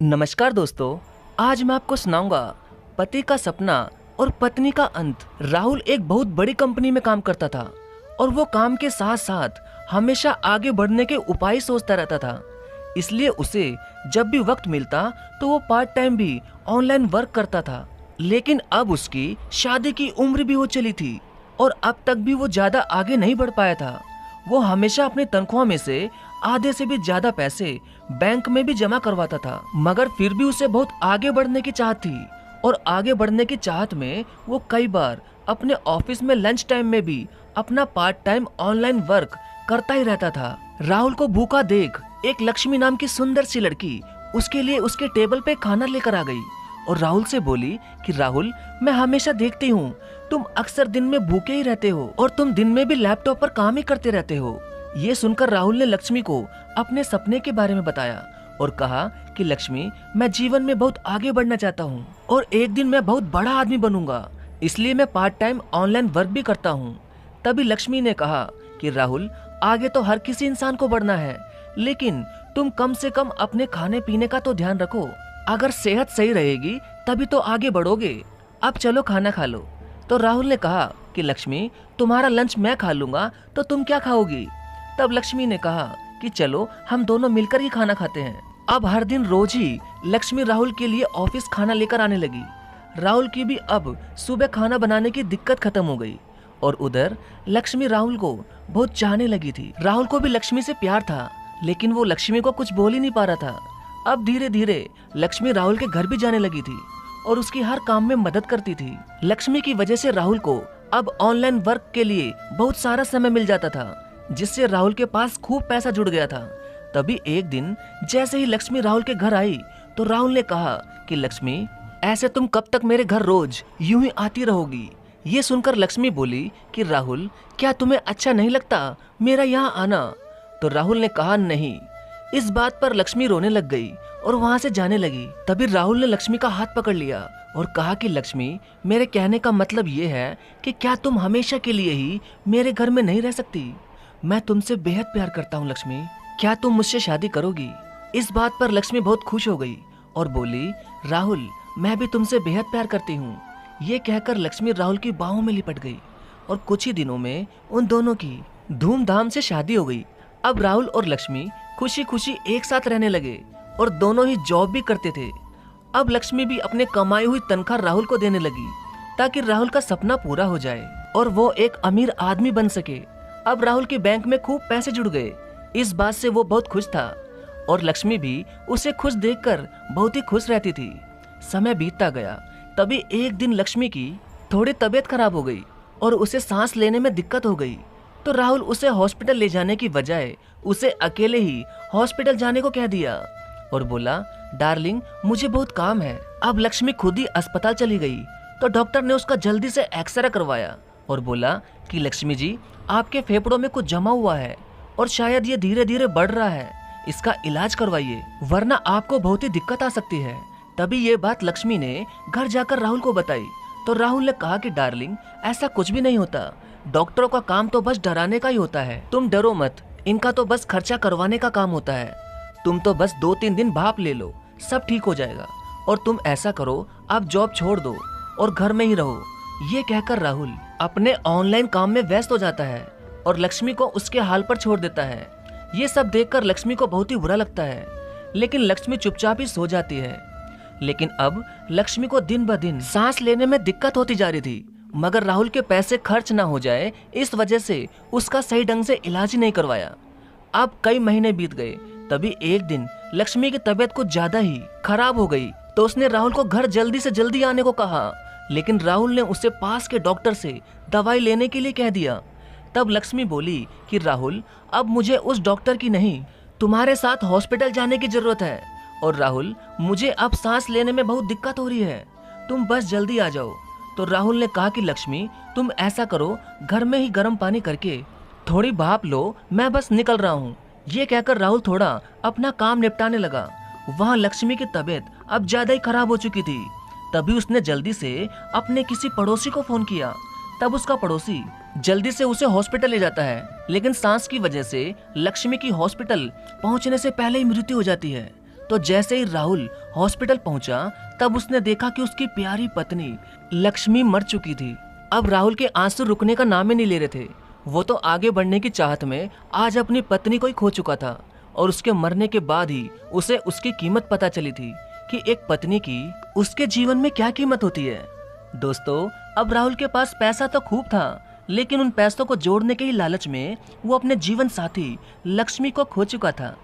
नमस्कार दोस्तों, आज मैं आपको सुनाऊंगा पति का सपना और पत्नी का अंत। राहुल एक बहुत बड़ी कंपनी में काम करता था और वो काम के साथ साथ हमेशा आगे बढ़ने के उपाय सोचता रहता था। इसलिए उसे जब भी वक्त मिलता तो वो पार्ट टाइम भी ऑनलाइन वर्क करता था। लेकिन अब उसकी शादी की उम्र भी हो चली थी और अब तक भी वो ज्यादा आगे नहीं बढ़ पाया था। वो हमेशा अपनी तनख्वाह में से आधे से भी ज्यादा पैसे बैंक में भी जमा करवाता था, मगर फिर भी उसे बहुत आगे बढ़ने की चाहत थी। और आगे बढ़ने की चाहत में वो कई बार अपने ऑफिस में लंच टाइम में भी अपना पार्ट टाइम ऑनलाइन वर्क करता ही रहता था। राहुल को भूखा देख एक लक्ष्मी नाम की सुंदर सी लड़की उसके लिए उसके टेबल पे खाना लेकर आ गई और राहुल से बोली कि राहुल, मैं हमेशा देखती हूँ तुम अक्सर दिन में भूखे ही रहते हो और तुम दिन में भी लैपटॉप पर काम ही करते रहते हो। ये सुनकर राहुल ने लक्ष्मी को अपने सपने के बारे में बताया और कहा कि लक्ष्मी, मैं जीवन में बहुत आगे बढ़ना चाहता हूँ और एक दिन मैं बहुत बड़ा आदमी बनूंगा, इसलिए मैं पार्ट टाइम ऑनलाइन वर्क भी करता हूँ। तभी लक्ष्मी ने कहा कि राहुल, आगे तो हर किसी इंसान को बढ़ना है, लेकिन तुम कम से कम अपने खाने पीने का तो ध्यान रखो। अगर सेहत सही रहेगी तभी तो आगे बढ़ोगे। अब चलो खाना खा लो। तो राहुल ने कहा कि लक्ष्मी, तुम्हारा लंच मैं खा लूंगा तो तुम क्या खाओगी? तब लक्ष्मी ने कहा कि चलो हम दोनों मिलकर ही खाना खाते हैं। अब हर दिन रोज ही लक्ष्मी राहुल के लिए ऑफिस खाना लेकर आने लगी। राहुल की भी अब सुबह खाना बनाने की दिक्कत खत्म हो गई और उधर लक्ष्मी राहुल को बहुत चाहने लगी थी। राहुल को भी लक्ष्मी से प्यार था, लेकिन वो लक्ष्मी को कुछ बोल ही नहीं पा रहा था। अब धीरे धीरे लक्ष्मी राहुल के घर भी जाने लगी थी और उसकी हर काम में मदद करती थी। लक्ष्मी की वजह से राहुल को अब ऑनलाइन वर्क के लिए बहुत सारा समय मिल जाता था, जिससे राहुल के पास खूब पैसा जुड़ गया था। तभी एक दिन जैसे ही लक्ष्मी राहुल के घर आई तो राहुल ने कहा कि लक्ष्मी, ऐसे तुम कब तक मेरे घर रोज यूं ही आती रहोगी? ये सुनकर लक्ष्मी बोली कि राहुल, क्या तुम्हें अच्छा नहीं लगता मेरा यहाँ आना? तो राहुल ने कहा नहीं। इस बात पर लक्ष्मी रोने लग गई और वहाँ से जाने लगी। तभी राहुल ने लक्ष्मी का हाथ पकड़ लिया और कहा कि लक्ष्मी, मेरे कहने का मतलब ये है कि क्या तुम हमेशा के लिए ही मेरे घर में नहीं रह सकती? मैं तुमसे बेहद प्यार करता हूँ लक्ष्मी, क्या तुम मुझसे शादी करोगी? इस बात पर लक्ष्मी बहुत खुश हो गई और बोली, राहुल, मैं भी तुमसे बेहद प्यार करती हूँ। ये कहकर लक्ष्मी राहुल की बाहों में लिपट गई और कुछ ही दिनों में उन दोनों की धूमधाम से शादी हो गई। अब राहुल और लक्ष्मी खुशी खुशी एक साथ रहने लगे और दोनों ही जॉब भी करते थे। अब लक्ष्मी भी अपने कमाई हुई तनख्वाह राहुल को देने लगी ताकि राहुल का सपना पूरा हो जाए और वो एक अमीर आदमी बन सके। अब राहुल के बैंक में खूब पैसे जुड़ गए। इस बात से वो बहुत खुश था और लक्ष्मी भी उसे खुश देखकर बहुत ही खुश रहती थी। समय बीतता गया। तभी एक दिन लक्ष्मी की थोड़ी तबीयत खराब हो गई और उसे सांस लेने में दिक्कत हो गई। तो राहुल उसे हॉस्पिटल ले जाने की बजाय उसे अकेले ही हॉस्पिटल जाने को कह दिया और बोला, डार्लिंग, मुझे बहुत काम है। अब लक्ष्मी खुद ही अस्पताल चली गई तो डॉक्टर ने उसका जल्दी से एक्सरे करवाया और बोला कि लक्ष्मी जी, आपके फेफड़ों में कुछ जमा हुआ है और शायद ये धीरे धीरे बढ़ रहा है, इसका इलाज करवाइए वरना आपको बहुत ही दिक्कत आ सकती है। तभी ये बात लक्ष्मी ने घर जाकर राहुल को बताई तो राहुल ने कहा कि डार्लिंग, ऐसा कुछ भी नहीं होता, डॉक्टरों का काम तो बस डराने का ही होता है, तुम डरो मत, इनका तो बस खर्चा करवाने का काम होता है, तुम तो बस 2-3 दिन भाप ले लो, सब ठीक हो जाएगा। और तुम ऐसा करो, आप जॉब छोड़ दो और घर में ही रहो। ये कहकर राहुल अपने ऑनलाइन काम में व्यस्त हो जाता है और लक्ष्मी को उसके हाल पर छोड़ देता है। ये सब देखकर लक्ष्मी को बहुत ही बुरा लगता है, लेकिन लक्ष्मी चुपचाप ही सो जाती है। लेकिन अब लक्ष्मी को दिन ब दिन सांस लेने में दिक्कत होती जा रही थी, मगर राहुल के पैसे खर्च ना हो जाए इस वजह से उसका सही ढंग से इलाज ही नहीं करवाया। अब कई महीने बीत गए। तभी एक दिन लक्ष्मी की तबीयत कुछ ज्यादा ही खराब हो गई तो उसने राहुल को घर जल्दी से जल्दी आने को कहा, लेकिन राहुल ने उसे पास के डॉक्टर से दवाई लेने के लिए कह दिया। तब लक्ष्मी बोली कि राहुल, अब मुझे उस डॉक्टर की नहीं, तुम्हारे साथ हॉस्पिटल जाने की जरूरत है और राहुल, मुझे अब सांस लेने में बहुत दिक्कत हो रही है, तुम बस जल्दी आ जाओ। तो राहुल ने कहा कि लक्ष्मी, तुम ऐसा करो, घर में ही गर्म पानी करके थोड़ी भाप लो, मैं बस निकल रहा हूँ। ये कहकर राहुल थोड़ा अपना काम निपटाने लगा। वहाँ लक्ष्मी की तबीयत अब ज्यादा ही खराब हो चुकी थी। तभी उसने जल्दी से अपने किसी पड़ोसी को फोन किया। तब उसका पड़ोसी जल्दी से उसे हॉस्पिटल ले जाता है, लेकिन सांस की वजह से लक्ष्मी की हॉस्पिटल पहुंचने से पहले ही मृत्यु हो जाती है। तो जैसे ही राहुल हॉस्पिटल पहुंचा तब उसने देखा कि उसकी प्यारी पत्नी लक्ष्मी मर चुकी थी। अब राहुल के आंसू रुकने का नाम ही नहीं ले रहे थे। वो तो आगे बढ़ने की चाहत में आज अपनी पत्नी को ही खो चुका था और उसके मरने के बाद ही उसे उसकी कीमत पता चली थी कि एक पत्नी की उसके जीवन में क्या कीमत होती है। दोस्तों, अब राहुल के पास पैसा तो खूब था, लेकिन उन पैसों को जोड़ने के ही लालच में वो अपने जीवन साथी लक्ष्मी को खो चुका था।